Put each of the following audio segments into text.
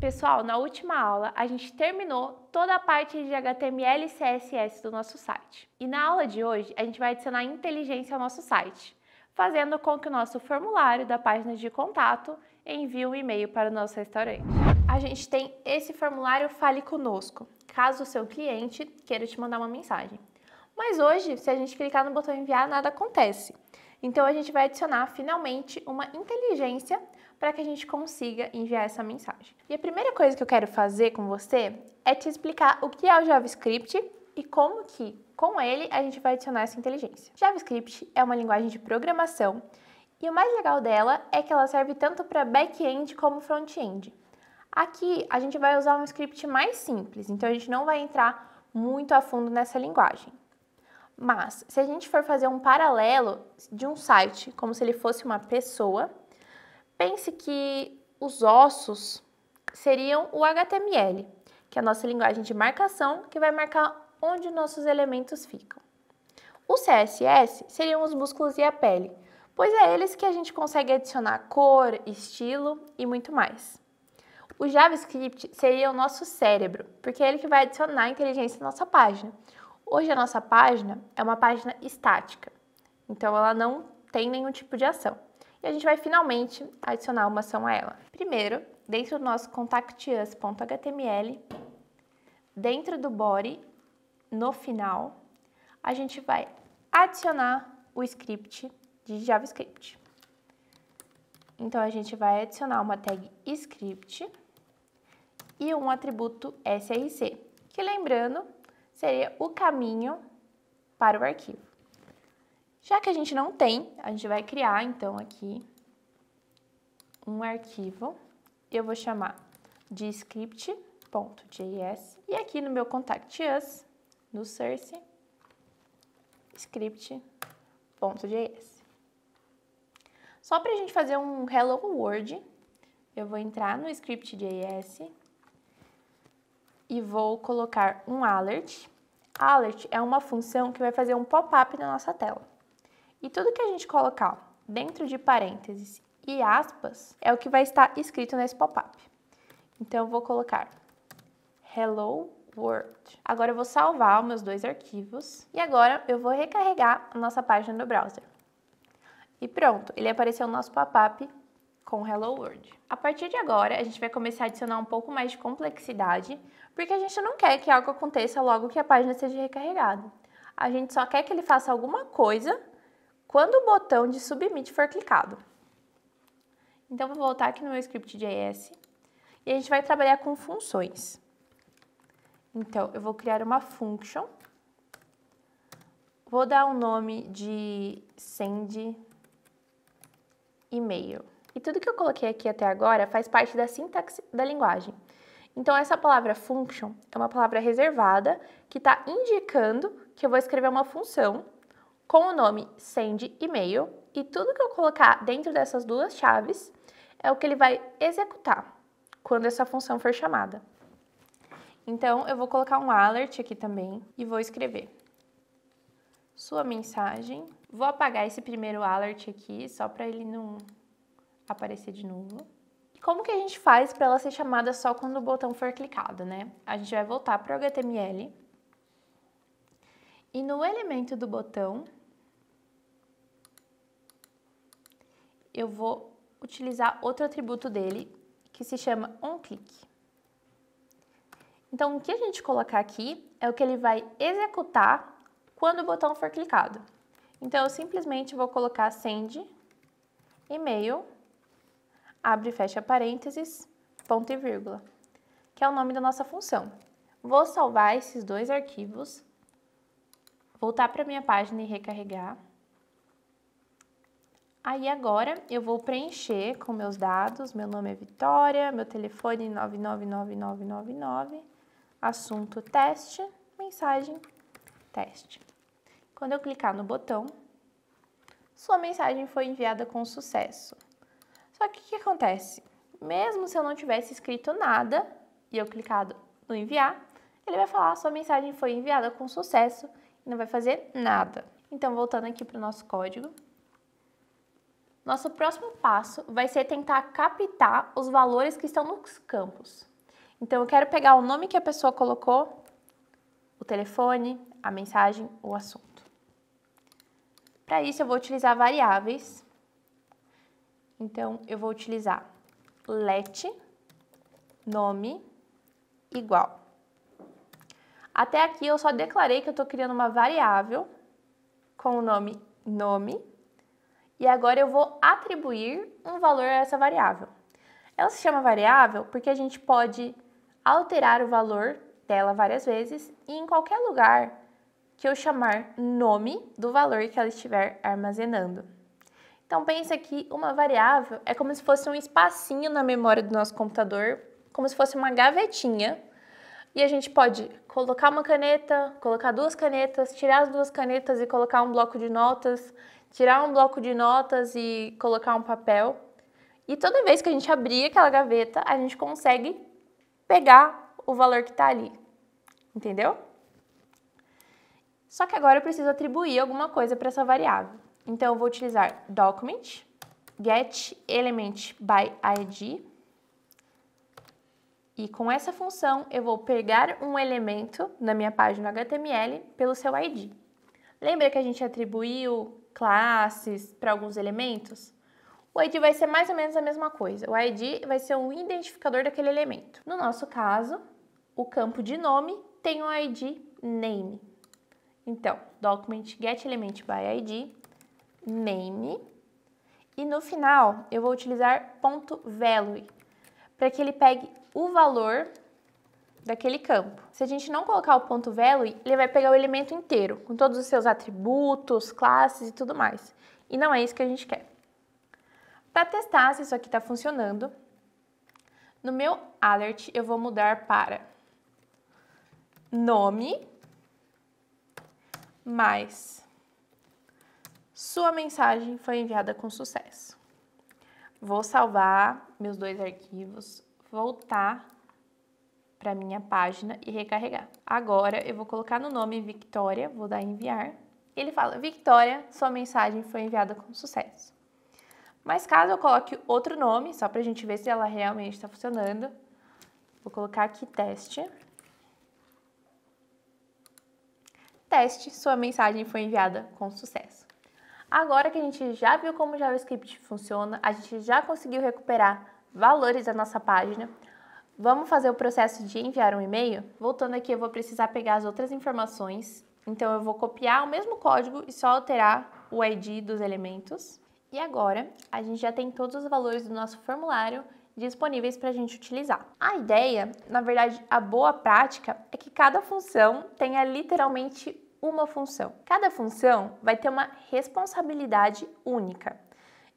Pessoal, na última aula a gente terminou toda a parte de HTML e CSS do nosso site. E na aula de hoje a gente vai adicionar inteligência ao nosso site, fazendo com que o nosso formulário da página de contato envie um e-mail para o nosso restaurante. A gente tem esse formulário Fale Conosco, caso o seu cliente queira te mandar uma mensagem. Mas hoje, se a gente clicar no botão enviar, nada acontece. Então a gente vai adicionar finalmente uma inteligência para que a gente consiga enviar essa mensagem. E a primeira coisa que eu quero fazer com você é te explicar o que é o JavaScript e como que, com ele, a gente vai adicionar essa inteligência. JavaScript é uma linguagem de programação e o mais legal dela é que ela serve tanto para back-end como front-end. Aqui a gente vai usar um script mais simples, então a gente não vai entrar muito a fundo nessa linguagem. Mas, se a gente for fazer um paralelo de um site, como se ele fosse uma pessoa, pense que os ossos seriam o HTML, que é a nossa linguagem de marcação, que vai marcar onde nossos elementos ficam. O CSS seriam os músculos e a pele, pois é eles que a gente consegue adicionar cor, estilo e muito mais. O JavaScript seria o nosso cérebro, porque é ele que vai adicionar inteligência na nossa página. Hoje a nossa página é uma página estática, então ela não tem nenhum tipo de ação. E a gente vai finalmente adicionar uma ação a ela. Primeiro, dentro do nosso contactus.html, dentro do body, no final, a gente vai adicionar o script de JavaScript. Então a gente vai adicionar uma tag script e um atributo src, que lembrando, seria o caminho para o arquivo. Já que a gente não tem, a gente vai criar, então, aqui um arquivo. Eu vou chamar de script.js. E aqui no meu contact.us, no source, script.js. Só para a gente fazer um Hello World, eu vou entrar no script.js e vou colocar um alert. Alert é uma função que vai fazer um pop-up na nossa tela. E tudo que a gente colocar dentro de parênteses e aspas é o que vai estar escrito nesse pop-up. Então eu vou colocar Hello World. Agora eu vou salvar os meus dois arquivos e agora eu vou recarregar a nossa página do browser. E pronto, ele apareceu no nosso pop-up com Hello World. A partir de agora, a gente vai começar a adicionar um pouco mais de complexidade, porque a gente não quer que algo aconteça logo que a página seja recarregada. A gente só quer que ele faça alguma coisa quando o botão de Submit for clicado. Então, vou voltar aqui no meu script.js e a gente vai trabalhar com funções. Então, eu vou criar uma function, vou dar um nome de send email. E tudo que eu coloquei aqui até agora faz parte da sintaxe da linguagem. Então, essa palavra function é uma palavra reservada que está indicando que eu vou escrever uma função com o nome send email e tudo que eu colocar dentro dessas duas chaves é o que ele vai executar quando essa função for chamada. Então, eu vou colocar um alert aqui também e vou escrever sua mensagem. Vou apagar esse primeiro alert aqui só para ele não aparecer de novo. E como que a gente faz para ela ser chamada só quando o botão for clicado, né? A gente vai voltar para o HTML e no elemento do botão eu vou utilizar outro atributo dele que se chama onClick. Então, o que a gente colocar aqui é o que ele vai executar quando o botão for clicado. Então, eu simplesmente vou colocar send email, abre e fecha parênteses, ponto e vírgula, que é o nome da nossa função. Vou salvar esses dois arquivos, voltar para a minha página e recarregar. Aí agora eu vou preencher com meus dados, meu nome é Vitória, meu telefone 999999, assunto teste, mensagem teste. Quando eu clicar no botão, sua mensagem foi enviada com sucesso. Só que o que acontece? Mesmo se eu não tivesse escrito nada e eu clicado no enviar, ele vai falar: sua mensagem foi enviada com sucesso e não vai fazer nada. Então, voltando aqui para o nosso código. Nosso próximo passo vai ser tentar captar os valores que estão nos campos. Então, eu quero pegar o nome que a pessoa colocou, o telefone, a mensagem, o assunto. Para isso, eu vou utilizar variáveis. Então, eu vou utilizar let nome igual. Até aqui, eu só declarei que eu estou criando uma variável com o nome nome. E agora eu vou atribuir um valor a essa variável. Ela se chama variável porque a gente pode alterar o valor dela várias vezes e em qualquer lugar que eu chamar nome do valor que ela estiver armazenando. Então pensa que uma variável é como se fosse um espacinho na memória do nosso computador, como se fosse uma gavetinha, e a gente pode colocar uma caneta, colocar duas canetas, tirar as duas canetas e colocar um bloco de notas, tirar um bloco de notas e colocar um papel. E toda vez que a gente abrir aquela gaveta, a gente consegue pegar o valor que está ali. Entendeu? Só que agora eu preciso atribuir alguma coisa para essa variável. Então, eu vou utilizar document, get element by id. E com essa função, eu vou pegar um elemento na minha página HTML pelo seu ID. Lembra que a gente atribuiu classes para alguns elementos? O ID vai ser mais ou menos a mesma coisa. O ID vai ser um identificador daquele elemento. No nosso caso, o campo de nome tem o ID name. Então, document get element by ID, name. E no final, eu vou utilizar .value para que ele pegue o valor daquele campo. Se a gente não colocar o .value, ele vai pegar o elemento inteiro, com todos os seus atributos, classes e tudo mais. E não é isso que a gente quer. Para testar se isso aqui está funcionando, no meu alert eu vou mudar para nome mais sua mensagem foi enviada com sucesso. Vou salvar meus dois arquivos, voltar para minha página e recarregar. Agora eu vou colocar no nome Victoria, vou dar enviar. Ele fala: Victoria, sua mensagem foi enviada com sucesso. Mas caso eu coloque outro nome, só para a gente ver se ela realmente está funcionando, vou colocar aqui teste. Teste, sua mensagem foi enviada com sucesso. Agora que a gente já viu como o JavaScript funciona, a gente já conseguiu recuperar valores da nossa página, vamos fazer o processo de enviar um e-mail? Voltando aqui, eu vou precisar pegar as outras informações. Então, eu vou copiar o mesmo código e só alterar o ID dos elementos. E agora, a gente já tem todos os valores do nosso formulário disponíveis para a gente utilizar. A ideia, na verdade, a boa prática, é que cada função tenha literalmente uma função. Cada função vai ter uma responsabilidade única.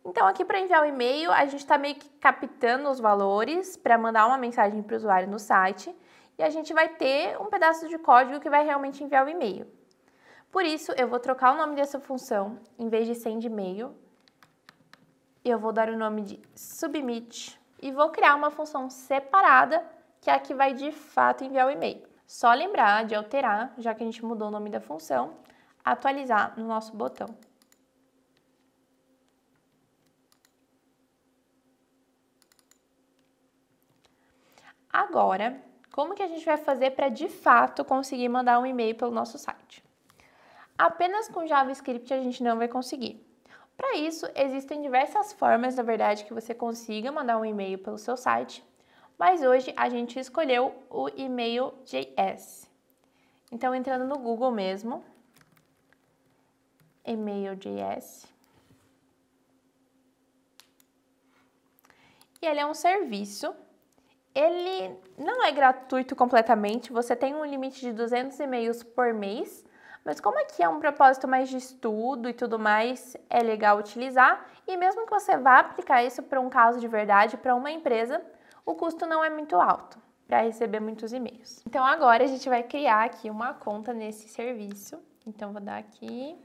Então, aqui para enviar o e-mail, a gente está meio que captando os valores para mandar uma mensagem para o usuário no site e a gente vai ter um pedaço de código que vai realmente enviar o e-mail. Por isso, eu vou trocar o nome dessa função, em vez de send e-mail, eu vou dar o nome de submit e vou criar uma função separada, que é a que vai de fato enviar o e-mail. Só lembrar de alterar, já que a gente mudou o nome da função, atualizar no nosso botão. Agora, como que a gente vai fazer para de fato conseguir mandar um e-mail pelo nosso site? Apenas com JavaScript a gente não vai conseguir. Para isso, existem diversas formas, na verdade, que você consiga mandar um e-mail pelo seu site, mas hoje a gente escolheu o Email.js. Então, entrando no Google mesmo, Email.js. E ele é um serviço. Ele não é gratuito completamente, você tem um limite de 200 e-mails por mês, mas como aqui é um propósito mais de estudo e tudo mais, é legal utilizar. E mesmo que você vá aplicar isso para um caso de verdade, para uma empresa, o custo não é muito alto para receber muitos e-mails. Então agora a gente vai criar aqui uma conta nesse serviço. Então vou dar aqui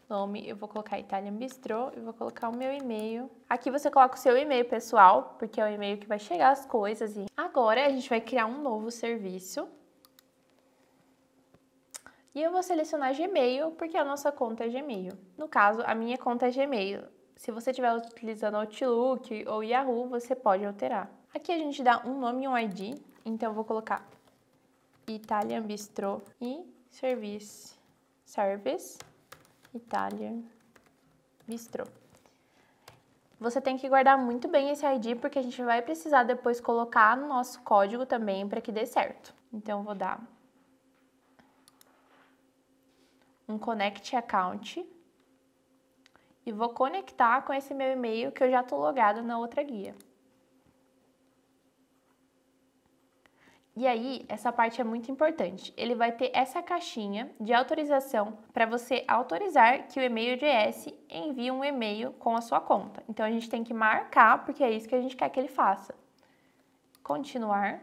nome, eu vou colocar Italian Bistro e vou colocar o meu e-mail. Aqui você coloca o seu e-mail pessoal, porque é o e-mail que vai chegar as coisas. E agora a gente vai criar um novo serviço. E eu vou selecionar Gmail, porque a nossa conta é Gmail. No caso, a minha conta é Gmail. Se você estiver utilizando Outlook ou Yahoo, você pode alterar. Aqui a gente dá um nome e um ID, então eu vou colocar Italian Bistro e Service Italian Bistro. Você tem que guardar muito bem esse ID, porque a gente vai precisar depois colocar no nosso código também para que dê certo. Então, eu vou dar um Connect Account e vou conectar com esse meu e-mail que eu já estou logado na outra guia. E aí, essa parte é muito importante. Ele vai ter essa caixinha de autorização para você autorizar que o e-mail GS envie um e-mail com a sua conta. Então, a gente tem que marcar, porque é isso que a gente quer que ele faça. Continuar.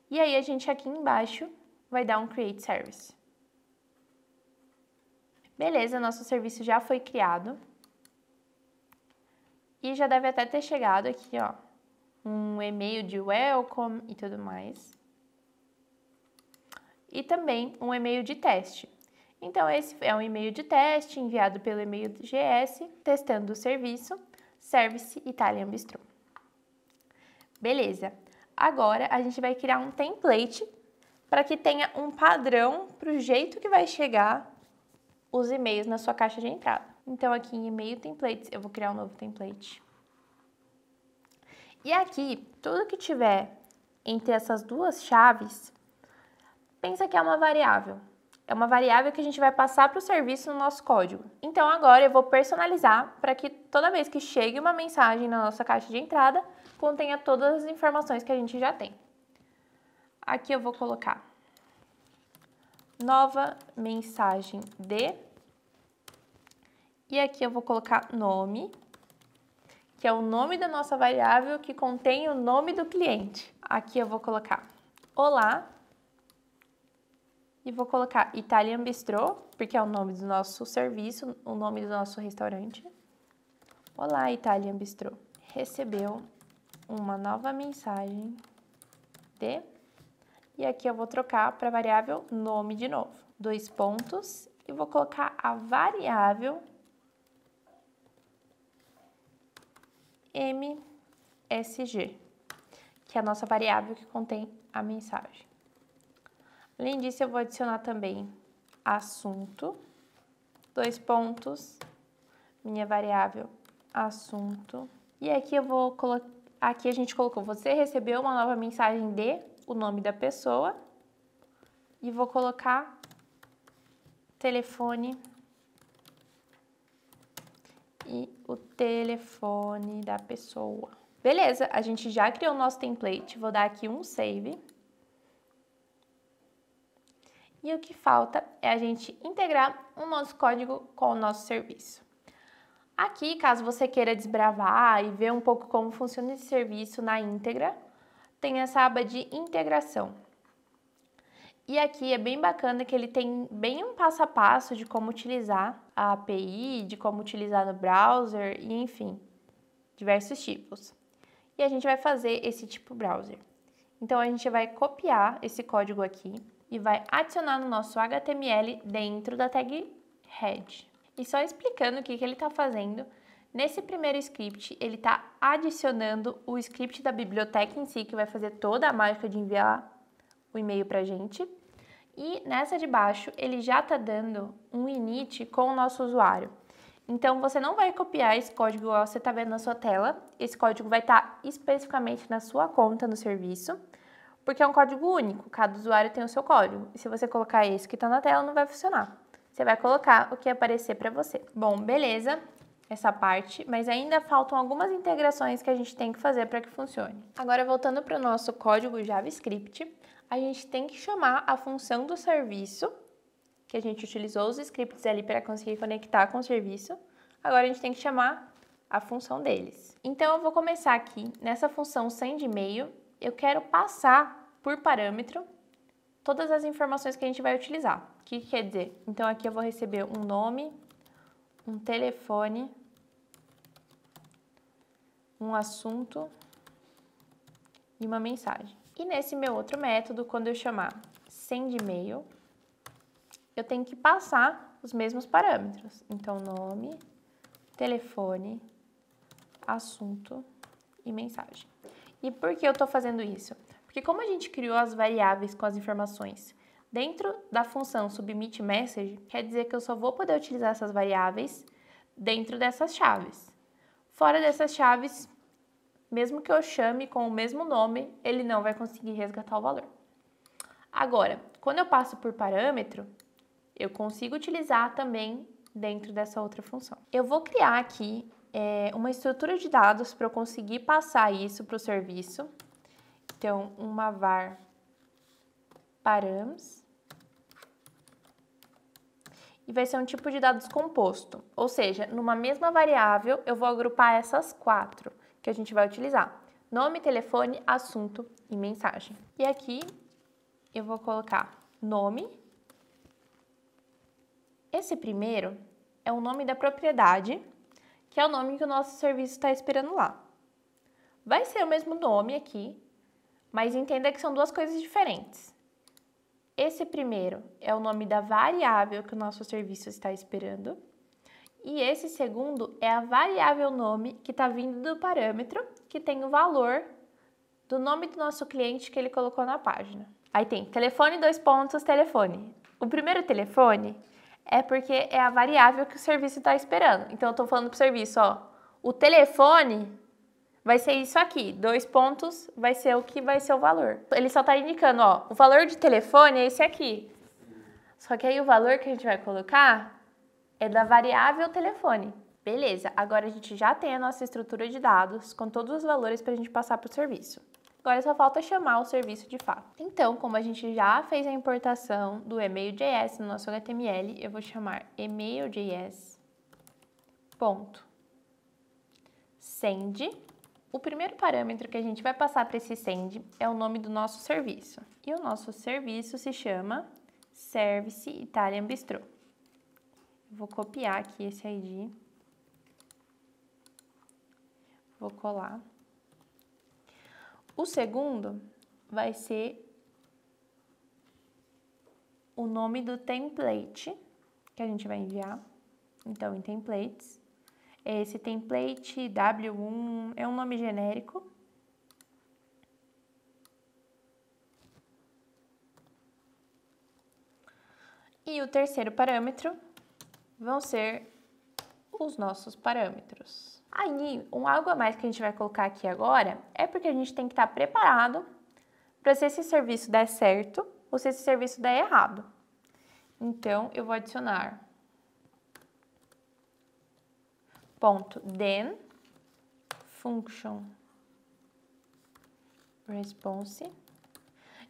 E aí, a gente aqui embaixo vai dar um Create Service. Beleza, nosso serviço já foi criado. E já deve até ter chegado aqui, ó, um e-mail de welcome e tudo mais. E também um e-mail de teste. Então, esse é um e-mail de teste enviado pelo e-mail do GS, testando o serviço, Service Italian Bistro. Beleza. Agora, a gente vai criar um template para que tenha um padrão para o jeito que vai chegar os e-mails na sua caixa de entrada. Então, aqui em e-mail templates, eu vou criar um novo template. E aqui, tudo que tiver entre essas duas chaves, pensa que é uma variável. É uma variável que a gente vai passar para o serviço no nosso código. Então, agora eu vou personalizar para que toda vez que chegue uma mensagem na nossa caixa de entrada, contenha todas as informações que a gente já tem. Aqui eu vou colocar nova mensagem de, e aqui eu vou colocar nome, que é o nome da nossa variável que contém o nome do cliente. Aqui eu vou colocar olá, e vou colocar Italian Bistro, porque é o nome do nosso serviço, o nome do nosso restaurante. Olá, Italian Bistro. Recebeu uma nova mensagem de, e aqui eu vou trocar para a variável nome de novo. 2 pontos, e vou colocar a variável MSG, que é a nossa variável que contém a mensagem. Além disso, eu vou adicionar também assunto, 2 pontos, minha variável assunto. E aqui eu vou colocar, aqui a gente colocou, você recebeu uma nova mensagem de, o nome da pessoa, e vou colocar telefone e o telefone da pessoa. Beleza, a gente já criou o nosso template, vou dar aqui um save. E o que falta é a gente integrar o nosso código com o nosso serviço. Aqui, caso você queira desbravar e ver um pouco como funciona esse serviço na íntegra, tem essa aba de integração. E aqui é bem bacana que ele tem bem um passo a passo de como utilizar a API, de como utilizar no browser e, enfim, diversos tipos. E a gente vai fazer esse tipo browser. Então, a gente vai copiar esse código aqui e vai adicionar no nosso HTML dentro da tag head. E só explicando o que ele está fazendo, nesse primeiro script, ele está adicionando o script da biblioteca em si, que vai fazer toda a mágica de enviar o e-mail para a gente. E nessa de baixo, ele já está dando um init com o nosso usuário. Então, você não vai copiar esse código igual você está vendo na sua tela. Esse código vai estar especificamente na sua conta no serviço, porque é um código único, cada usuário tem o seu código. E se você colocar esse que está na tela, não vai funcionar. Você vai colocar o que aparecer para você. Bom, beleza, essa parte, mas ainda faltam algumas integrações que a gente tem que fazer para que funcione. Agora, voltando para o nosso código JavaScript, a gente tem que chamar a função do serviço, que a gente utilizou os scripts ali para conseguir conectar com o serviço. Agora, a gente tem que chamar a função deles. Então, eu vou começar aqui nessa função send e-mail. Eu quero passar por parâmetro todas as informações que a gente vai utilizar. O que quer dizer? Então, aqui eu vou receber um nome, um telefone, um assunto e uma mensagem. E nesse meu outro método, quando eu chamar send e-mail, eu tenho que passar os mesmos parâmetros. Então, nome, telefone, assunto e mensagem. E por que eu estou fazendo isso? Porque como a gente criou as variáveis com as informações dentro da função submit message, quer dizer que eu só vou poder utilizar essas variáveis dentro dessas chaves. Fora dessas chaves, mesmo que eu chame com o mesmo nome, ele não vai conseguir resgatar o valor. Agora, quando eu passo por parâmetro, eu consigo utilizar também dentro dessa outra função. Eu vou criar aqui uma estrutura de dados para eu conseguir passar isso para o serviço. Então, uma var params. E vai ser um tipo de dados composto, ou seja, numa mesma variável eu vou agrupar essas 4 que a gente vai utilizar: nome, telefone, assunto e mensagem. E aqui eu vou colocar nome. Esse primeiro é o nome da propriedade, que é o nome que o nosso serviço está esperando lá. Vai ser o mesmo nome aqui, mas entenda que são duas coisas diferentes. Esse primeiro é o nome da variável que o nosso serviço está esperando. E esse segundo é a variável nome que está vindo do parâmetro, que tem o valor do nome do nosso cliente que ele colocou na página. Aí tem telefone, telefone. O primeiro telefone é porque é a variável que o serviço está esperando. Então, eu estou falando para o serviço, o telefone vai ser isso aqui, vai ser o que vai ser o valor. Ele só está indicando, o valor de telefone é esse aqui. Só que aí o valor que a gente vai colocar é da variável telefone. Beleza, agora a gente já tem a nossa estrutura de dados com todos os valores para a gente passar para o serviço. Agora só falta chamar o serviço de fato. Então, como a gente já fez a importação do email.js no nosso HTML, eu vou chamar email.js.send. O primeiro parâmetro que a gente vai passar para esse send é o nome do nosso serviço. E o nosso serviço se chama Service Italian Bistro. Vou copiar aqui esse ID. Vou colar. O segundo vai ser o nome do template que a gente vai enviar. Então, em templates, esse template W1 é um nome genérico. E o terceiro parâmetro vão ser os nossos parâmetros. Aí, algo a mais que a gente vai colocar aqui agora é porque a gente tem que estar preparado para se esse serviço der certo ou se esse serviço der errado. Então, eu vou adicionar .then function response.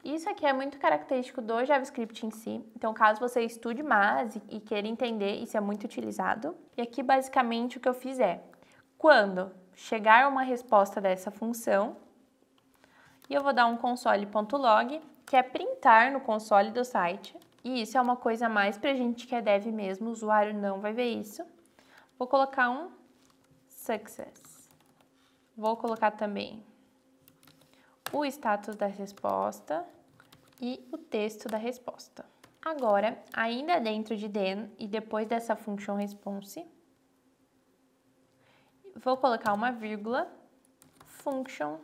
Isso aqui é muito característico do JavaScript em si, então caso você estude mais e queira entender, isso é muito utilizado. E aqui basicamente o que eu fiz é, quando chegar uma resposta dessa função, e eu vou dar um console.log, que é printar no console do site, e isso é uma coisa a mais pra gente que é dev mesmo, o usuário não vai ver isso. Vou colocar um success. Vou colocar também o status da resposta e o texto da resposta. Agora, ainda dentro de then e depois dessa function response, vou colocar uma vírgula, function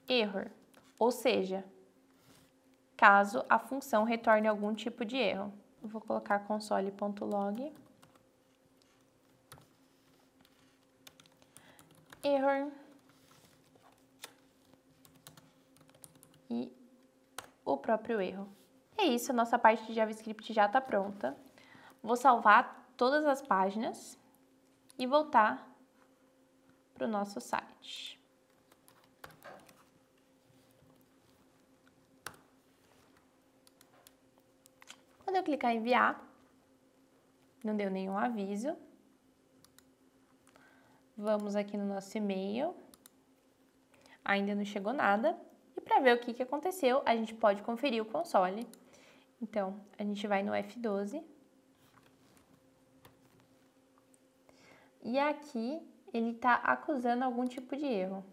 error, ou seja, caso a função retorne algum tipo de erro. Eu vou colocar console.log error e o próprio erro. É isso, a nossa parte de JavaScript já está pronta. Vou salvar todas as páginas e voltar para o nosso site. Quando eu clicar em enviar, não deu nenhum aviso. Vamos aqui no nosso e-mail. Ainda não chegou nada. E para ver o que aconteceu, a gente pode conferir o console. Então, a gente vai no F12. E aqui, ele está acusando algum tipo de erro.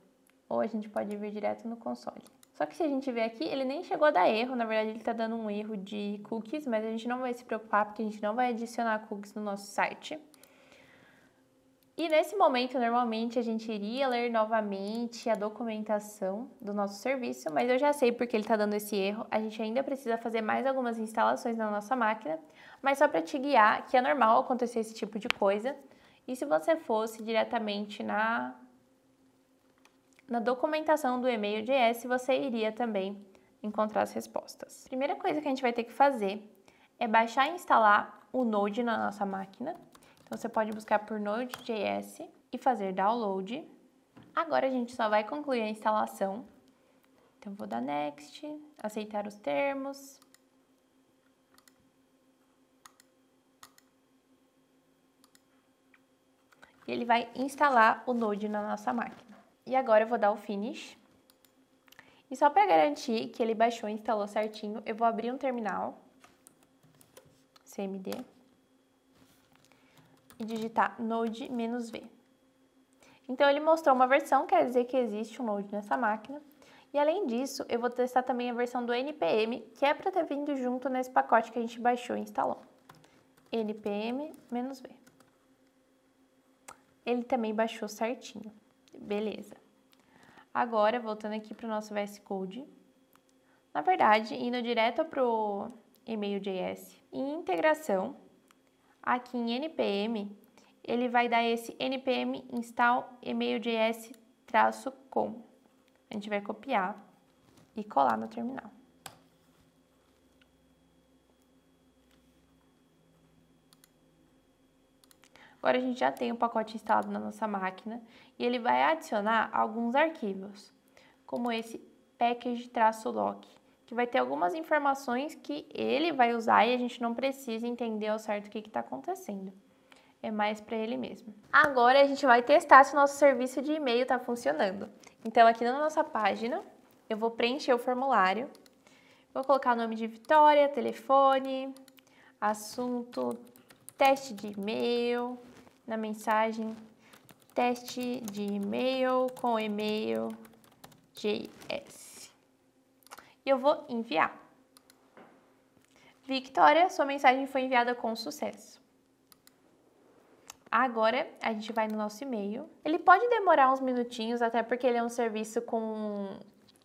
Ou a gente pode vir direto no console. Só que se a gente ver aqui, ele nem chegou a dar erro, na verdade ele está dando um erro de cookies, mas a gente não vai se preocupar porque a gente não vai adicionar cookies no nosso site. E nesse momento, normalmente, a gente iria ler novamente a documentação do nosso serviço, mas eu já sei porque ele está dando esse erro. A gente ainda precisa fazer mais algumas instalações na nossa máquina, mas só para te guiar que é normal acontecer esse tipo de coisa. E se você fosse diretamente na documentação do e-mail.js, você iria também encontrar as respostas. A primeira coisa que a gente vai ter que fazer é baixar e instalar o Node na nossa máquina. Então, você pode buscar por Node.js e fazer download. Agora, a gente só vai concluir a instalação. Então, vou dar Next, aceitar os termos. E ele vai instalar o Node na nossa máquina. E agora eu vou dar o Finish. E só para garantir que ele baixou e instalou certinho, eu vou abrir um terminal, cmd, e digitar Node-V. Então ele mostrou uma versão, quer dizer que existe um Node nessa máquina. E além disso, eu vou testar também a versão do NPM, que é para ter vindo junto nesse pacote que a gente baixou e instalou. NPM-V. Ele também baixou certinho. Beleza. Agora, voltando aqui para o nosso VS Code. Na verdade, indo direto para o e-mail.js, em integração, aqui em NPM, ele vai dar esse npm install e-mail.js-com. A gente vai copiar e colar no terminal. Agora a gente já tem o pacote instalado na nossa máquina e ele vai adicionar alguns arquivos, como esse package-lock, que vai ter algumas informações que ele vai usar e a gente não precisa entender ao certo o que está acontecendo. É mais para ele mesmo. Agora a gente vai testar se o nosso serviço de e-mail está funcionando. Então aqui na nossa página, eu vou preencher o formulário, vou colocar o nome de Vitória, telefone, assunto, teste de e-mail, na mensagem, teste de e-mail com e-mail.js. E eu vou enviar. Victoria, sua mensagem foi enviada com sucesso. Agora, a gente vai no nosso e-mail. Ele pode demorar uns minutinhos, até porque ele é um serviço com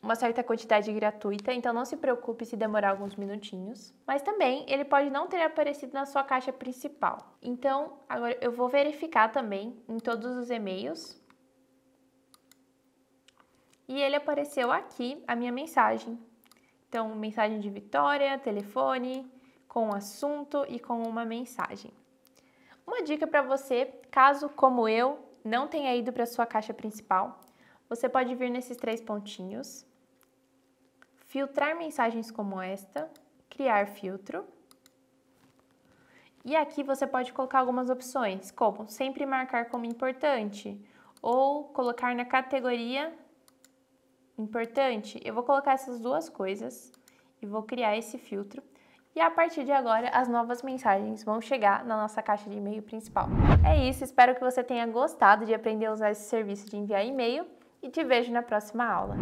uma certa quantidade gratuita, então não se preocupe se demorar alguns minutinhos. Mas também, ele pode não ter aparecido na sua caixa principal. Então, agora eu vou verificar também em todos os e-mails. E ele apareceu aqui, a minha mensagem. Então, mensagem de Vitória, telefone, com assunto e com uma mensagem. Uma dica para você, caso, como eu, não tenha ido para a sua caixa principal, você pode vir nesses 3 pontinhos, filtrar mensagens como esta, criar filtro. E aqui você pode colocar algumas opções, como sempre marcar como importante ou colocar na categoria importante. Eu vou colocar essas duas coisas e vou criar esse filtro. E a partir de agora, as novas mensagens vão chegar na nossa caixa de e-mail principal. É isso, espero que você tenha gostado de aprender a usar esse serviço de enviar e-mail e te vejo na próxima aula.